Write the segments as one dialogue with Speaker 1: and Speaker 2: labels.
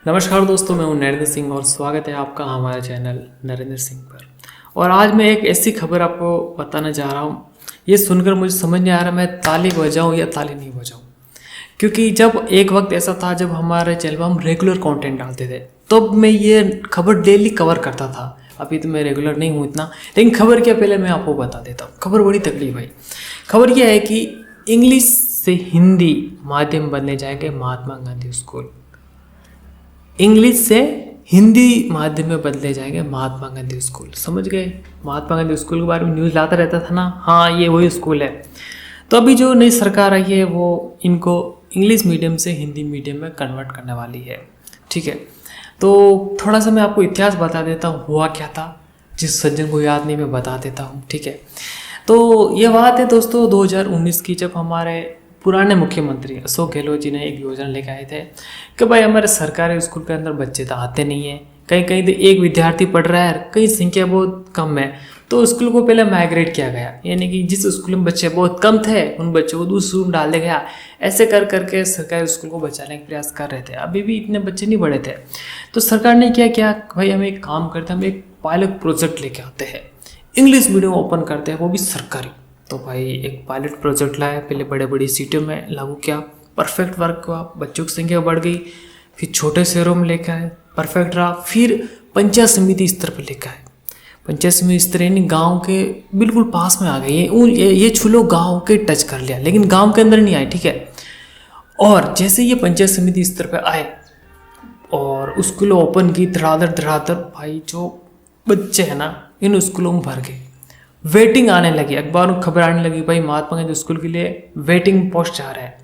Speaker 1: नमस्कार दोस्तों, मैं हूं नरेंद्र सिंह और स्वागत है आपका हमारे चैनल नरेंद्र सिंह पर। और आज मैं एक ऐसी खबर आपको बताने जा रहा हूं। ये सुनकर मुझे समझ नहीं आ रहा मैं ताली बजाऊं या ताली नहीं बजाऊं, क्योंकि जब एक वक्त ऐसा था जब हमारे चैनल पर हम रेगुलर कंटेंट डालते थे तब मैं ये खबर डेली कवर करता था। अभी तो मैं रेगुलर नहीं हूँ इतना, लेकिन खबर क्या पहले मैं आपको बता देता हूँ। खबर बड़ी तकलीफ है। खबर यह है कि इंग्लिश से हिंदी माध्यम बनने जाएंगे महात्मा गांधी स्कूल। इंग्लिश से हिंदी माध्यम में बदले जाएंगे महात्मा गांधी स्कूल। समझ गए? महात्मा गांधी स्कूल के बारे में न्यूज़ लाता रहता था ना। हाँ, ये वही स्कूल है। तो अभी जो नई सरकार आई है वो इनको इंग्लिश मीडियम से हिंदी मीडियम में कन्वर्ट करने वाली है। ठीक है, तो थोड़ा सा मैं आपको इतिहास बता देता हूँ हुआ क्या था। जिस सज्जन को याद नहीं मैं बता देता हूँ। ठीक है, तो ये बात है दोस्तों 2019 की, जब हमारे पुराने मुख्यमंत्री अशोक गहलोत जी ने एक योजना लेकर आए थे कि भाई हमारे सरकारी स्कूल के अंदर बच्चे तो आते नहीं हैं, कहीं कहीं तो एक विद्यार्थी पढ़ रहा है, कहीं संख्या बहुत कम है। तो स्कूल को पहले माइग्रेट किया गया, यानी कि जिस स्कूल में बच्चे बहुत कम थे उन बच्चों को दूसरे स्कूल में डाल दिया गया। ऐसे कर करके सरकारी स्कूल को बचाने का प्रयास कर रहे थे। अभी भी इतने बच्चे नहीं बढ़े थे। तो सरकार ने क्या किया, भाई हम एक काम करते हैं, हम एक पायलट प्रोजेक्ट लेके आते हैं, इंग्लिश मीडियम ओपन करते हैं, वो भी सरकारी। तो भाई एक पायलट प्रोजेक्ट लाया, पहले बड़े बड़ी सिटियों में लागू किया, परफेक्ट वर्क हुआ, बच्चों की संख्या बढ़ गई। फिर छोटे शहरों में लेकर आए, परफेक्ट रहा। फिर पंचायत समिति स्तर पर लेकर आए। पंचायत समिति स्तर यानी गाँव के बिल्कुल पास में आ गए। ये छुलो गाँव के टच कर लिया, लेकिन गाँव के अंदर नहीं आए। ठीक है, और जैसे ये पंचायत समिति स्तर पर आए और स्कूल ओपन की, धड़ाधड़ भाई जो बच्चे हैं ना इन स्कूलों में भर गए। वेटिंग आने लगी, अखबारों में खबर आने लगी, भाई महात्मा गांधी स्कूल के लिए वेटिंग पोस्ट जा रहा है।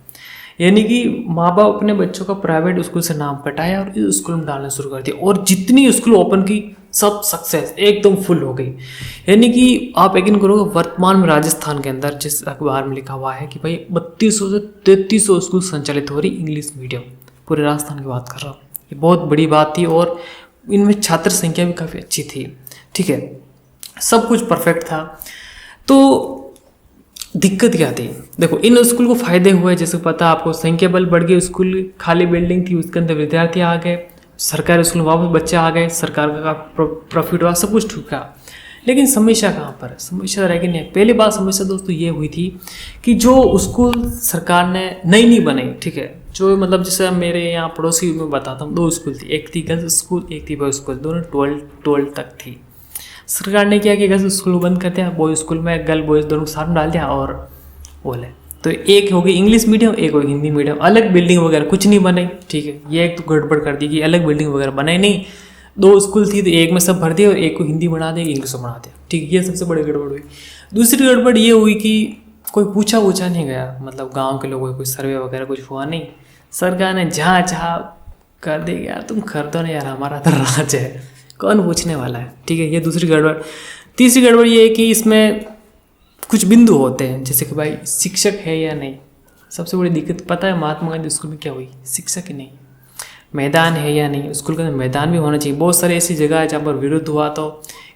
Speaker 1: यानी कि माँ बाप अपने बच्चों का प्राइवेट स्कूल से नाम कटाया और इस स्कूल में डालना शुरू कर दिया। और जितनी स्कूल ओपन की सब सक्सेस एकदम फुल हो गई। यानी कि आप यकीन करोगे वर्तमान में राजस्थान के अंदर जिस अखबार में लिखा हुआ है कि भाई 3200 से 3300 स्कूल संचालित हो रही इंग्लिश मीडियम, पूरे राजस्थान की बात कर रहा हूँ। ये बहुत बड़ी बात थी और इनमें छात्र संख्या भी काफ़ी अच्छी थी। ठीक है, सब कुछ परफेक्ट था। तो दिक्कत क्या थी? देखो, इन स्कूल को फायदे हुए, जैसे पता आपको, संख्या बल बढ़ गई, स्कूल खाली बिल्डिंग थी उसके अंदर विद्यार्थी आ गए, सरकारी स्कूल में वापस बच्चे आ गए, सरकार का प्रॉफिट हुआ, सब कुछ ठीक था। लेकिन समस्या कहाँ पर है? समस्या रह गई नहीं। पहली बात समस्या दोस्तों ये हुई थी कि जो स्कूल सरकार ने नई बनाई, ठीक है, जो मतलब जैसे मेरे यहाँ पड़ोसी में बताता हूँ, 2 स्कूल थी, एक थी गर्ल्स स्कूल, एक थी बॉयज स्कूल, दोनों 12 तक थी। सरकार ने क्या कि गर्ल्स स्कूल बंद कर दिया, बॉयज स्कूल में गर्ल बॉयज दोनों को साथ में डाल दिया और बोले तो एक होगी इंग्लिश मीडियम, एक होगी हिंदी मीडियम। अलग बिल्डिंग वगैरह कुछ नहीं बनाई। ठीक है, ये एक तो गड़बड़ कर दी कि अलग बिल्डिंग वगैरह बनाई नहीं। 2 स्कूल थी तो एक में सब भर दिया और एक को हिंदी बना दिया, इंग्लिश में बना दिया। ठीक है, ये सबसे बड़ी गड़बड़ हुई। दूसरी गड़बड़ ये हुई कि कोई पूछा नहीं गया, मतलब गाँव के लोगों को कोई सर्वे वगैरह कुछ हुआ नहीं। सरकार ने जहाँ चाह कर देगी, यार तुम कर दो ना यार, हमारा तो राज है, कौन पूछने वाला है। ठीक है, ये दूसरी गड़बड़। तीसरी गड़बड़ ये है कि इसमें कुछ बिंदु होते हैं, जैसे कि भाई शिक्षक है या नहीं। सबसे बड़ी दिक्कत पता है महात्मा गांधी स्कूल में क्या हुई? शिक्षक ही नहीं। मैदान है या नहीं, स्कूल के अंदर मैदान भी होना चाहिए। बहुत सारी ऐसी जगह है जहाँ पर विरोध हुआ तो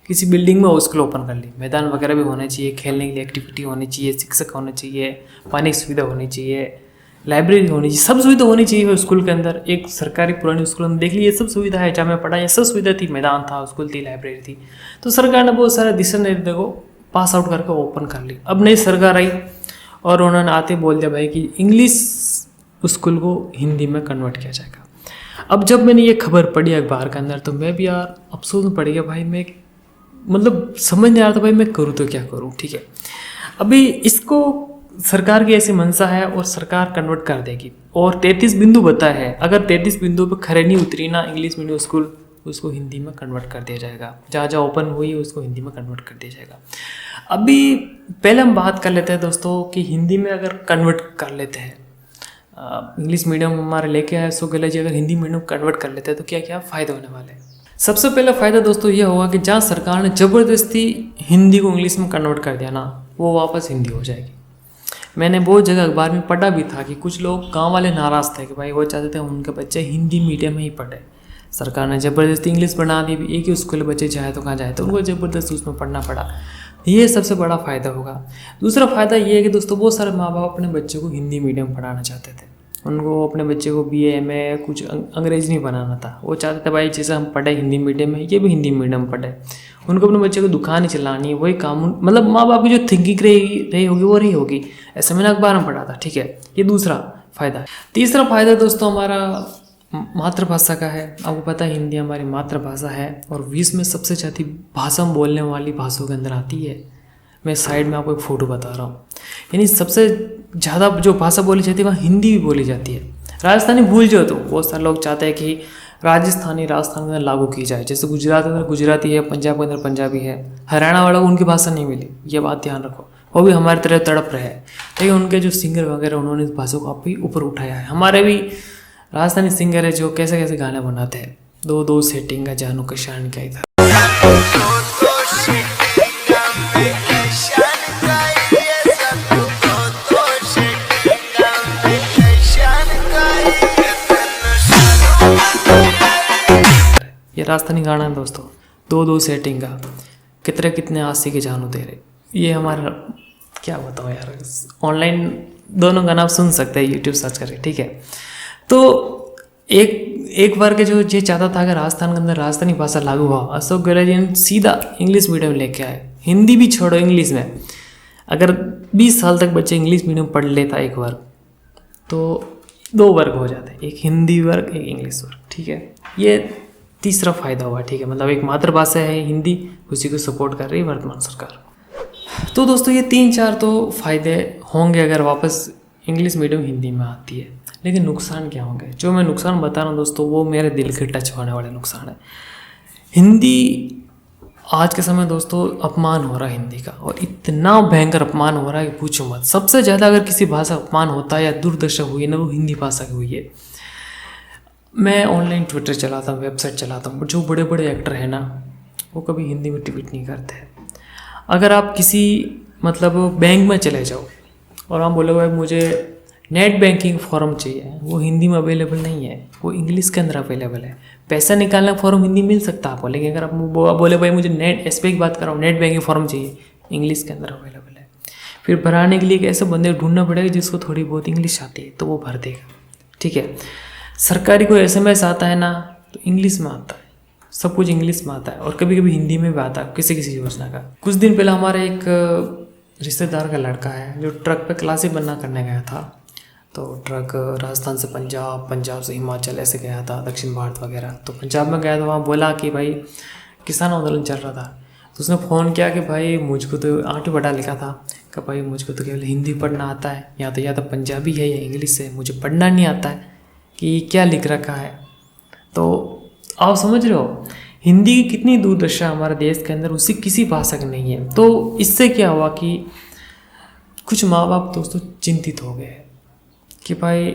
Speaker 1: किसी बिल्डिंग में स्कूल ओपन कर ली, मैदान वगैरह भी होना चाहिए, खेलने के लिए एक्टिविटी होनी चाहिए, शिक्षक होने चाहिए, पानी की सुविधा होनी चाहिए, लाइब्रेरी होनी चाहिए, सब सुविधा होनी चाहिए स्कूल के अंदर। एक सरकारी पुरानी स्कूल में देख लीजिए, सब सुविधा है, जहाँ मैं पढ़ा ये सब सुविधा थी, मैदान था, स्कूल थी, लाइब्रेरी थी। तो सरकार ने बहुत सारे दिशा निर्देशों को पास आउट करके ओपन कर ली। अब नई सरकार आई और उन्होंने आते बोल दिया भाई कि इंग्लिश स्कूल को हिंदी में कन्वर्ट किया जाएगा। अब जब मैंने ये खबर पढ़ी अखबार के अंदर तो मैं भी यार अफसोस में पड़ गया भाई। मैं मतलब समझ नहीं आ रहा था भाई मैं करूँ तो क्या करूँ। ठीक है, अभी इसको सरकार की ऐसी मंशा है और सरकार कन्वर्ट कर देगी। और 33 बिंदु बताया है, अगर 33 बिंदु पर खरे नहीं उतरी ना इंग्लिश मीडियम स्कूल, उसको हिंदी में कन्वर्ट कर दिया जाएगा। जहाँ जहाँ ओपन हुई है उसको हिंदी में कन्वर्ट कर दिया जाएगा। अभी पहले हम बात कर लेते हैं दोस्तों कि हिंदी में अगर कन्वर्ट कर लेते हैं, इंग्लिश मीडियम हमारे लेके आए अशोक गहलोत जी, अगर हिंदी मीडियम कन्वर्ट कर लेते हैं तो क्या क्या फ़ायदे होने वाले हैं? सबसे पहला फ़ायदा दोस्तों ये होगा कि जहाँ सरकार ने ज़बरदस्ती हिंदी को इंग्लिश में कन्वर्ट कर दिया ना, वो वापस हिंदी हो जाएगी। मैंने बहुत जगह अखबार में पढ़ा भी था कि कुछ लोग गांव वाले नाराज़ थे कि भाई वो चाहते थे उनके बच्चे हिंदी मीडियम में ही पढ़े। सरकार ने ज़बरदस्ती इंग्लिश बना दी, एक ही स्कूल बच्चे चाहे तो कहाँ जाए, तो उनको ज़बरदस्ती उसमें पढ़ना पड़ा। ये सबसे बड़ा फ़ायदा होगा। दूसरा फ़ायदा ये है कि दोस्तों बहुत सारे माँ बाप अपने बच्चों को हिंदी मीडियम पढ़ाना चाहते थे, उनको अपने बच्चे को BA MA कुछ अंग्रेजी नहीं बनाना था। वो चाहते थे भाई जैसे हम पढ़े हिंदी मीडियम में, ये भी हिंदी मीडियम पढ़े। उनको अपने बच्चे को दुकान ही चलानी है, वही काम, मतलब माँ बाप की जो थिंकिंग रही होगी वो रही होगी। ऐसे मैंने अखबार में पढ़ा था, ठीक है। ये दूसरा फ़ायदा है। तीसरा फ़ायदा दोस्तों हमारा मातृभाषा का है। आपको पता है हिंदी हमारी मातृभाषा है और विश्व में सबसे ज़्यादा भाषा बोलने वाली भाषाओं के अंदर आती है। मैं साइड में आपको एक फ़ोटो बता रहा हूँ, यानी सबसे ज़्यादा जो भाषा बोली जाती है वहाँ हिंदी भी बोली जाती है। राजस्थानी भूल जाओ तो बहुत सारे लोग चाहते हैं कि राजस्थान के अंदर लागू की जाए, जैसे गुजरात के अंदर गुजराती है, पंजाब के अंदर पंजाबी है, हरियाणा वालों को उनकी भाषा नहीं मिली, ये बात ध्यान रखो। वो भी हमारी तरह तड़प रहे हैं, लेकिन उनके जो सिंगर वगैरह उन्होंने इस भाषा को काफ़ी ऊपर उठाया है। हमारे भी राजस्थानी सिंगर है जो कैसे कैसे गाने बनाते हैं, दो दो सेटिंग का जानू का शान क्या था। ये राजस्थानी गाना है दोस्तों, दो दो सेटिंग का, कितने कितने आशी के जानू तेरे। ये हमारा क्या बताओ यार, ऑनलाइन दोनों गाना आप सुन सकते हैं यूट्यूब सर्च करके, ठीक है। तो एक बार के जो ये चाहता था कि राजस्थान के अंदर राजस्थानी भाषा लागू हुआ, अशोक गहलोत जी ने सीधा इंग्लिश मीडियम लेके आए। हिंदी भी छोड़ो, इंग्लिश में अगर 20 साल तक बच्चे इंग्लिश मीडियम पढ़ लेता एक वर्ग, तो 2 वर्ग हो जाते, एक हिंदी वर्ग एक इंग्लिश वर्ग, ठीक है। ये तीसरा फ़ायदा हुआ, ठीक है। मतलब एक मातृभाषा है हिंदी, उसी को सपोर्ट कर रही है वर्तमान सरकार। तो दोस्तों ये 3-4 तो फ़ायदे होंगे अगर वापस इंग्लिश मीडियम हिंदी में आती है, लेकिन नुकसान क्या होंगे? जो मैं नुकसान बता रहा हूँ दोस्तों वो मेरे दिल के टच होने वाले नुकसान है। हिंदी आज के समय दोस्तों अपमान हो रहा है हिंदी का, और इतना भयंकर अपमान हो रहा है कि पूछो मत। सबसे ज़्यादा अगर किसी भाषा अपमान होता है या दुर्दशा हुई है ना, वो हिंदी भाषा की हुई है। मैं ऑनलाइन ट्विटर चलाता हूँ, वेबसाइट चलाता हूँ, जो बड़े बड़े एक्टर हैं ना वो कभी हिंदी में ट्वीट नहीं करते। अगर आप किसी मतलब बैंक में चले जाओ और आप बोलोगे भाई मुझे नेट बैंकिंग फॉर्म चाहिए, वो हिंदी में अवेलेबल नहीं है, वो इंग्लिश के अंदर अवेलेबल है। पैसा निकालने का फॉर्म हिंदी मिल सकता है आपको, लेकिन अगर आप बोले भाई मुझे नेट SBI की बात कर रहा हूँ, नेट बैंकिंग फॉर्म चाहिए, इंग्लिश के अंदर अवेलेबल है। फिर भराने के लिए एक ऐसे बंदे को ढूंढना पड़ेगा जिसको थोड़ी बहुत इंग्लिश आती है, तो वो भर देगा, ठीक है। सरकारी कोई SMS आता है ना तो इंग्लिश में आता है, सब कुछ इंग्लिश में आता है, और कभी कभी हिंदी में भी आता है किसी किसी योजना का। कुछ दिन पहले हमारे एक रिश्तेदार का लड़का है जो ट्रक पे क्लासिक बनना करने गया था। तो ट्रक राजस्थान से पंजाब, पंजाब से हिमाचल ऐसे गया था, दक्षिण भारत वगैरह। तो पंजाब में गया तो वहाँ बोला कि भाई किसान आंदोलन चल रहा था, तो उसने फ़ोन किया कि भाई मुझको तो 8वीं बड़ा लिखा था कि भाई मुझको तो केवल हिंदी पढ़ना आता है, या तो पंजाबी है या इंग्लिश है, मुझे पढ़ना नहीं आता है कि क्या लिख रखा है। तो आप समझ रहे हो हिंदी की कितनी दुर्दशा हमारे देश के अंदर, उसी किसी भाषा की नहीं है। तो इससे क्या हुआ कि कुछ माँ बाप दोस्तों चिंतित हो गए कि भाई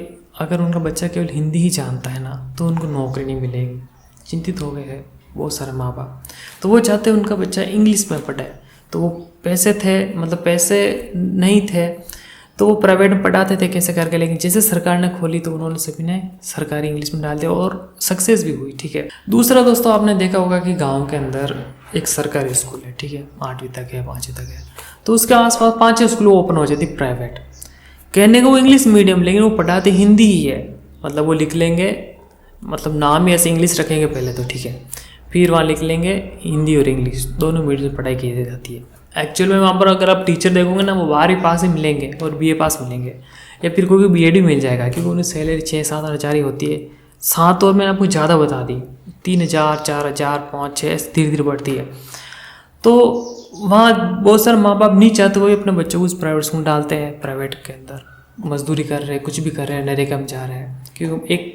Speaker 1: अगर उनका बच्चा केवल हिंदी ही जानता है ना तो उनको नौकरी नहीं मिलेगी। चिंतित हो गए हैं बहुत सारे माँ बाप, तो वो चाहते हैं उनका बच्चा इंग्लिश में पढ़े। तो वो पैसे नहीं थे तो वो प्राइवेट में पढ़ाते थे कैसे करके, लेकिन जैसे सरकार ने खोली तो उन्होंने सभी ने सरकारी इंग्लिश में डाल दिया और सक्सेस भी हुई, ठीक है। दूसरा दोस्तों आपने देखा होगा कि गांव के अंदर एक सरकारी स्कूल है, ठीक है, 8वीं तक है, 5वीं तक है, तो उसके आसपास 5-6 स्कूल ओपन हो जाती प्राइवेट। कहने को वो इंग्लिश मीडियम, लेकिन वो पढ़ाते हिंदी ही है। मतलब वो लिख लेंगे, मतलब नाम ही ऐसे इंग्लिश रखेंगे पहले तो, ठीक है, फिर वहाँ लिख लेंगे हिंदी और इंग्लिश दोनों मीडियम से पढ़ाई की जाती है। एक्चुअल में वहाँ पर अगर आप टीचर देखोगे ना वो 12वीं पास ही मिलेंगे और BA पास मिलेंगे, या फिर कोई BEd भी मिल जाएगा, क्योंकि उन्हें सैलरी 6-7 हज़ार ही होती है। 7 और मैंने आपको ज़्यादा बता दी, 3,000, 4,000, 5-6 धीरे धीरे बढ़ती है। तो वहाँ बहुत सारे माँ बाप नहीं चाहते वही अपने बच्चों को उस प्राइवेट स्कूल डालते हैं, प्राइवेट के अंदर मजदूरी कर रहे हैं, कुछ भी कर रहे हैं, नरेगा में जा रहे हैं। क्योंकि एक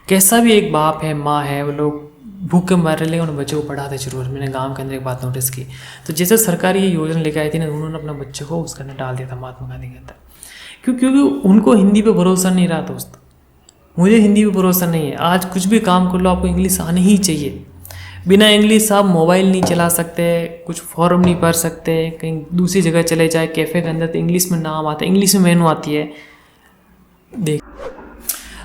Speaker 1: कैसा भी एक बाप है, माँ है, वो लोग भूखे मर रहे, लेकिन उन बच्चों को पढ़ाते जरूर। मैंने गांव के अंदर एक बात नोटिस की, तो जैसे सरकारी ये योजना लेकर आई थी ना, उन्होंने अपने बच्चों को उसके अंदर डाल दिया था महात्मा गांधी के अंदर। क्योंकि उनको हिंदी पे भरोसा नहीं रहा दोस्त। मुझे हिंदी पे भरोसा नहीं है। आज कुछ भी काम कर लो आपको इंग्लिश आनी ही चाहिए। बिना इंग्लिश आप मोबाइल नहीं चला सकते, कुछ फॉर्म नहीं भर सकते, कहीं दूसरी जगह चले जाए कैफ़े के अंदर तो इंग्लिश में नाम आता है, इंग्लिश में मेनू आती है। देख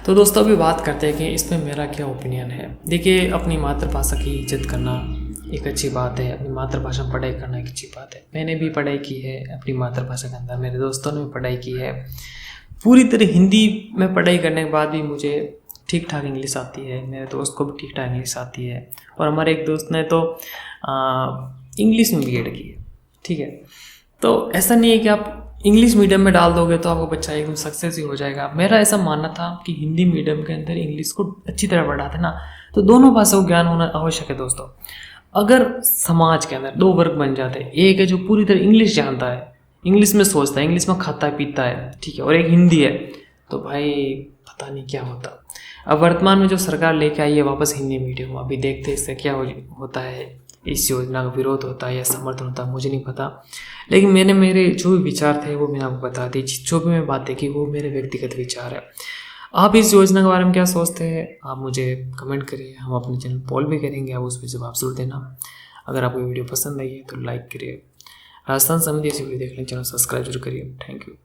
Speaker 1: तो दोस्तों अभी बात करते हैं कि इस पर मेरा क्या ओपिनियन है। देखिए अपनी मातृभाषा की इज्जत करना एक अच्छी बात है, अपनी मातृभाषा में पढ़ाई करना एक अच्छी बात है। मैंने भी पढ़ाई की है अपनी मातृभाषा के अंदर, मेरे दोस्तों ने भी पढ़ाई की है। पूरी तरह हिंदी में पढ़ाई करने के बाद भी मुझे ठीक ठाक इंग्लिश आती है, मेरे दोस्त को भी ठीक ठाक इंग्लिश आती है, और हमारे एक दोस्त ने तो इंग्लिश में बीएड की है। ठीक है, तो ऐसा नहीं है कि आप इंग्लिश मीडियम में डाल दोगे तो आपका बच्चा एकदम सक्सेस ही हो जाएगा। मेरा ऐसा मानना था कि हिंदी मीडियम के अंदर इंग्लिश को अच्छी तरह पढ़ाते ना, तो दोनों भाषाओं का ज्ञान होना आवश्यक है दोस्तों। अगर समाज के अंदर दो वर्ग बन जाते हैं, एक है जो पूरी तरह इंग्लिश जानता है, इंग्लिश में सोचता है, इंग्लिश में खाता है पीता है, ठीक है, और एक हिंदी है, तो भाई पता नहीं क्या होता। अब वर्तमान में जो सरकार लेके आई है वापस हिंदी मीडियम, अभी देखते हैं इससे क्या होता है, इस योजना का विरोध होता है या समर्थन होता है मुझे नहीं पता, लेकिन मेरे जो भी विचार थे वो मैंने आपको बता दी। जो भी मैं बात देखी वो मेरे व्यक्तिगत विचार है। आप इस योजना के बारे में क्या सोचते हैं आप मुझे कमेंट करिए, हम अपने चैनल पोल भी करेंगे, आप उस पर जवाब जरूर देना। अगर आपको वीडियो पसंद आई है तो लाइक करिए, राजस्थान संबंधी ऐसी वीडियो देखने चैनल सब्सक्राइब जरूर करिए। Thank you.